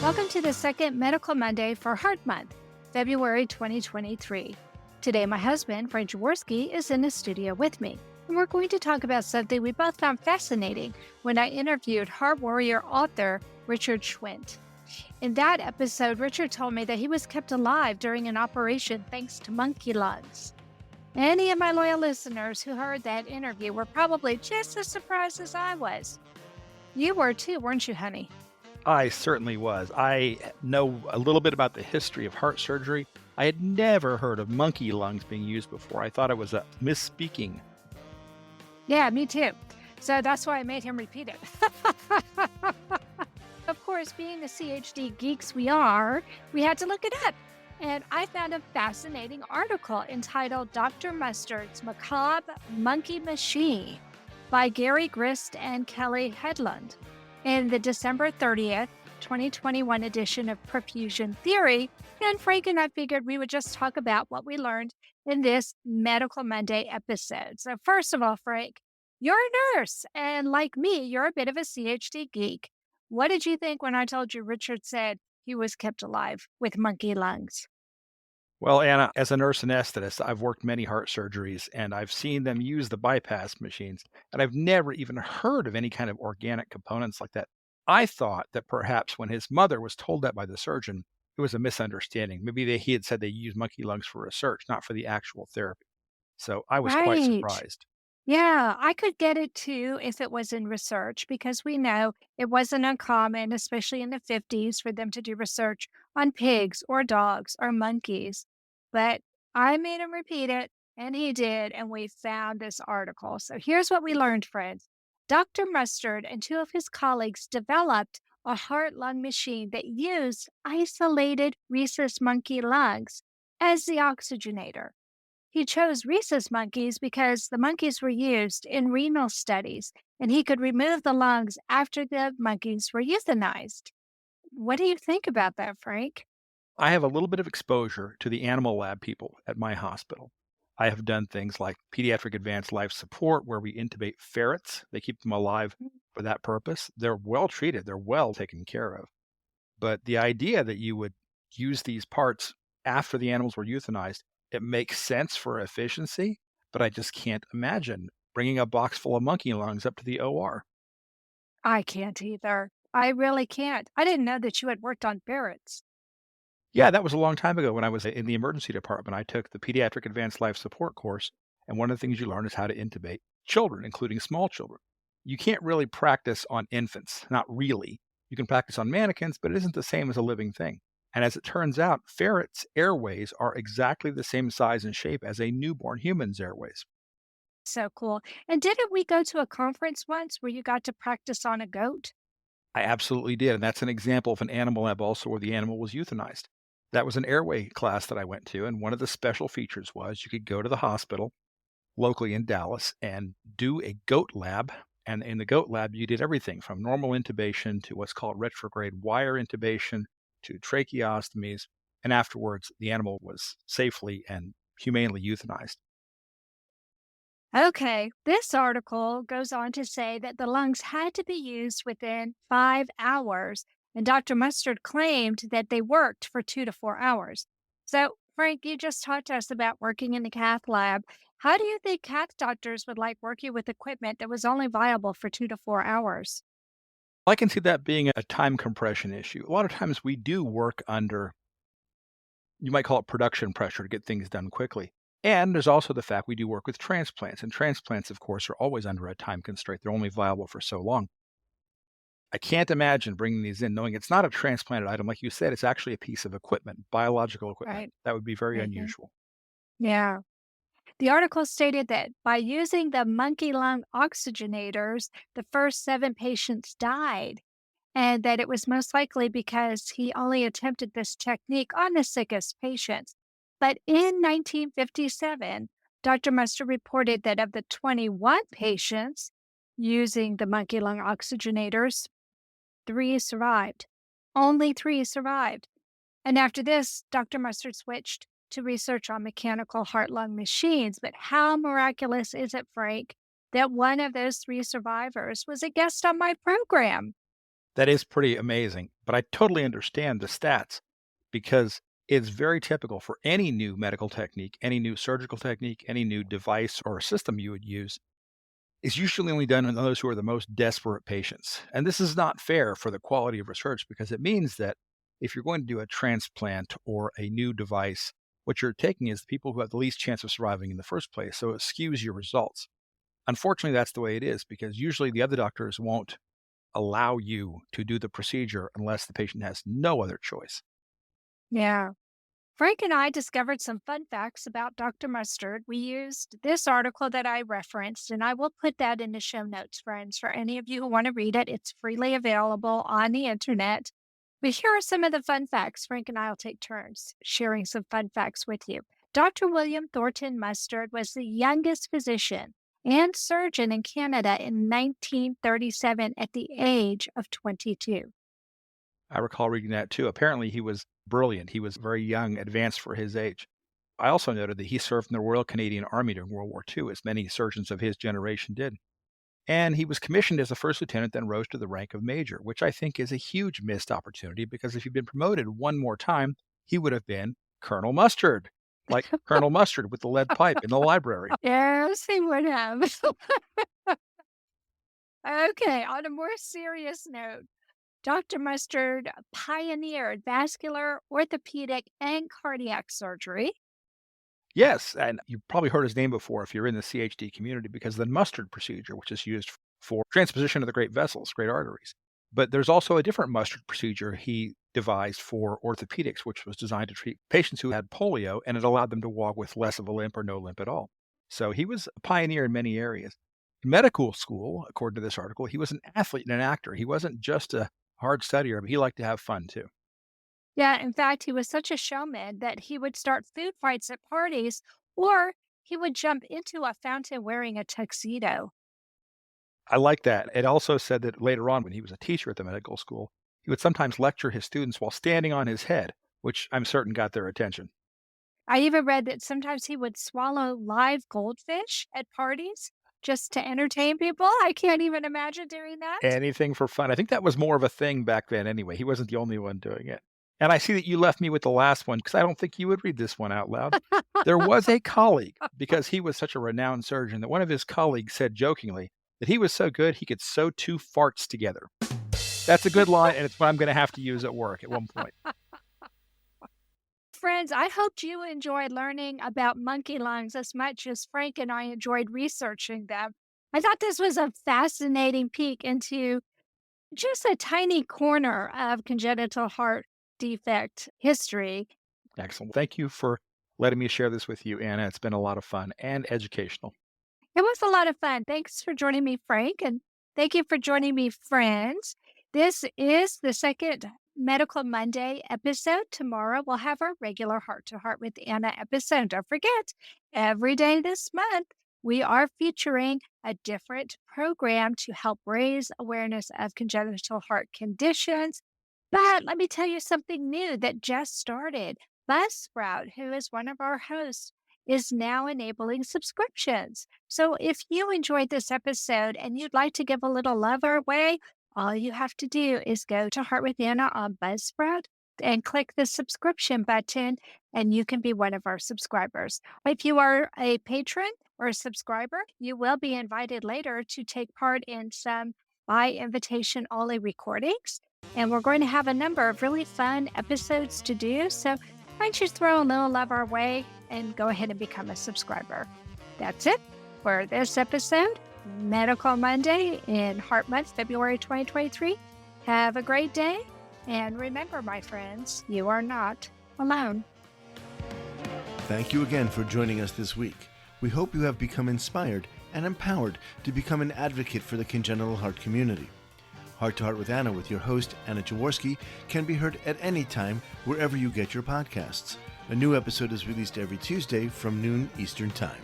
Welcome to the second Medical Monday for Heart Month, February 2023. Today, my husband, Frank Jaworski, is in the studio with me, and we're going to talk about something we both found fascinating when I interviewed Heart Warrior author Richard Schwindt. In that episode, Richard told me that he was kept alive during an operation thanks to monkey lungs. Any of my loyal listeners who heard that interview were probably just as surprised as I was. You were too, weren't you, honey? I certainly was. I know a little bit about the history of heart surgery. I had never heard of monkey lungs being used before. I thought it was a misspeaking. Yeah, me too. So that's why I made him repeat it. Of course, being the CHD geeks we are, we had to look it up. And I found a fascinating article entitled Dr. Mustard's Macabre Monkey Machine by Gary Grist and Kelly Hedlund in the December 30th, 2021 edition of Perfusion Theory. And Frank and I figured we would just talk about what we learned in this Medical Monday episode. So first of all, Frank, you're a nurse, and like me, you're a bit of a CHD geek. What did you think when I told you Richard said he was kept alive with monkey lungs? Well, Anna, as a nurse anesthetist, I've worked many heart surgeries and I've seen them use the bypass machines, and I've never even heard of any kind of organic components like that. I thought that perhaps when his mother was told that by the surgeon, it was a misunderstanding. Maybe he had said they use monkey lungs for research, not for the actual therapy. So I was quite Right. surprised. Yeah, I could get it too if it was in research because we know it wasn't uncommon, especially in the 50s, for them to do research on pigs or dogs or monkeys. But I made him repeat it, and he did, and we found this article. So here's what we learned, friends. Dr. Mustard and two of his colleagues developed a heart lung machine that used isolated rhesus monkey lungs as the oxygenator. He chose rhesus monkeys because the monkeys were used in renal studies and he could remove the lungs after the monkeys were euthanized. What do you think about that, Frank? I have a little bit of exposure to the animal lab people at my hospital. I have done things like pediatric advanced life support where we intubate ferrets. They keep them alive for that purpose. They're well treated, they're well taken care of. But the idea that you would use these parts after the animals were euthanized, it makes sense for efficiency, but I just can't imagine bringing a box full of monkey lungs up to the OR. I can't either. I really can't. I didn't know that you had worked on ferrets. Yeah, that was a long time ago when I was in the emergency department. I took the pediatric advanced life support course, and one of the things you learn is how to intubate children, including small children. You can't really practice on infants, not really. You can practice on mannequins, but it isn't the same as a living thing. And as it turns out, ferrets' airways are exactly the same size and shape as a newborn human's airways. So cool. And didn't we go to a conference once where you got to practice on a goat? I absolutely did, and that's an example of an animal lab also where the animal was euthanized. That was an airway class that I went to, and one of the special features was you could go to the hospital locally in Dallas and do a goat lab. And in the goat lab, you did everything from normal intubation to what's called retrograde wire intubation to tracheostomies. And afterwards, the animal was safely and humanely euthanized. Okay, this article goes on to say that the lungs had to be used within 5 hours, and Dr. Mustard claimed that they worked for 2 to 4 hours. So, Frank, you just talked to us about working in the cath lab. How do you think cath doctors would like working with equipment that was only viable for 2 to 4 hours? I can see that being a time compression issue. A lot of times we do work under, you might call it production pressure to get things done quickly. And there's also the fact we do work with transplants. And transplants, of course, are always under a time constraint. They're only viable for so long. I can't imagine bringing these in knowing it's not a transplanted item. Like you said, it's actually a piece of equipment, biological equipment. Right. That would be very Hmm. unusual. Yeah. The article stated that by using the monkey lung oxygenators, the first 7 patients died, and that it was most likely because he only attempted this technique on the sickest patients. But in 1957, Dr. Mustard reported that of the 21 patients using the monkey lung oxygenators, 3 survived. Only 3 survived. And after this, Dr. Mustard switched to research on mechanical heart lung machines. But how miraculous is it, Frank, that one of those 3 survivors was a guest on my program? That is pretty amazing, but I totally understand the stats because it's very typical for any new medical technique, any new surgical technique, any new device or system you would use is usually only done in those who are the most desperate patients. And this is not fair for the quality of research because it means that if you're going to do a transplant or a new device, what you're taking is the people who have the least chance of surviving in the first place. So it skews your results. Unfortunately, that's the way it is because usually the other doctors won't allow you to do the procedure unless the patient has no other choice. Yeah. Frank and I discovered some fun facts about Dr. Mustard. We used this article that I referenced, and I will put that in the show notes, friends, for any of you who want to read it. It's freely available on the internet. But here are some of the fun facts. Frank and I will take turns sharing some fun facts with you. Dr. William Thornton Mustard was the youngest physician and surgeon in Canada in 1937 at the age of 22. I recall reading that too. Apparently, he was brilliant. He was very young, advanced for his age. I also noted that he served in the Royal Canadian Army during World War II, as many surgeons of his generation did. And he was commissioned as a first lieutenant, then rose to the rank of major, which I think is a huge missed opportunity because if he'd been promoted one more time, he would have been Colonel Mustard, like Colonel Mustard with the lead pipe in the library. Yes, he would have. Okay, on a more serious note, Dr. Mustard pioneered vascular, orthopedic, and cardiac surgery. Yes, and you've probably heard his name before if you're in the CHD community because the mustard procedure, which is used for transposition of the great vessels, great arteries. But there's also a different mustard procedure he devised for orthopedics, which was designed to treat patients who had polio, and it allowed them to walk with less of a limp or no limp at all. So he was a pioneer in many areas. In medical school, according to this article, he was an athlete and an actor. He wasn't just a hard studier, but he liked to have fun too. Yeah, in fact, he was such a showman that he would start food fights at parties, or he would jump into a fountain wearing a tuxedo. I like that. It also said that later on, when he was a teacher at the medical school, he would sometimes lecture his students while standing on his head, which I'm certain got their attention. I even read that sometimes he would swallow live goldfish at parties just to entertain people. I can't even imagine doing that. Anything for fun. I think that was more of a thing back then anyway. He wasn't the only one doing it. And I see that you left me with the last one because I don't think you would read this one out loud. There was a colleague, because he was such a renowned surgeon, that one of his colleagues said jokingly that he was so good he could sew two farts together. That's a good line, and it's what I'm going to have to use at work at one point. Friends, I hoped you enjoyed learning about monkey lungs as much as Frank and I enjoyed researching them. I thought this was a fascinating peek into just a tiny corner of congenital heart defect history. Excellent. Thank you for letting me share this with you, Anna. It's been a lot of fun and educational. It was a lot of fun. Thanks for joining me, Frank, and thank you for joining me, friends. This is the second Medical Monday episode. Tomorrow we'll have our regular Heart to Heart with Anna episode. Don't forget, every day this month, we are featuring a different program to help raise awareness of congenital heart conditions. But let me tell you something new that just started. Buzzsprout, who is one of our hosts, is now enabling subscriptions. So if you enjoyed this episode and you'd like to give a little love our way, all you have to do is go to Heart with Anna on Buzzsprout and click the subscription button, and you can be one of our subscribers. If you are a patron or a subscriber, you will be invited later to take part in some by invitation only recordings. And we're going to have a number of really fun episodes to do. So why don't you throw a little love our way and go ahead and become a subscriber. That's it for this episode, Medical Monday in Heart Month, February 2023. Have a great day. And remember, my friends, you are not alone. Thank you again for joining us this week. We hope you have become inspired and empowered to become an advocate for the congenital heart community. Heart to Heart with Anna with your host, Anna Jaworski, can be heard at any time wherever you get your podcasts. A new episode is released every Tuesday from noon Eastern Time.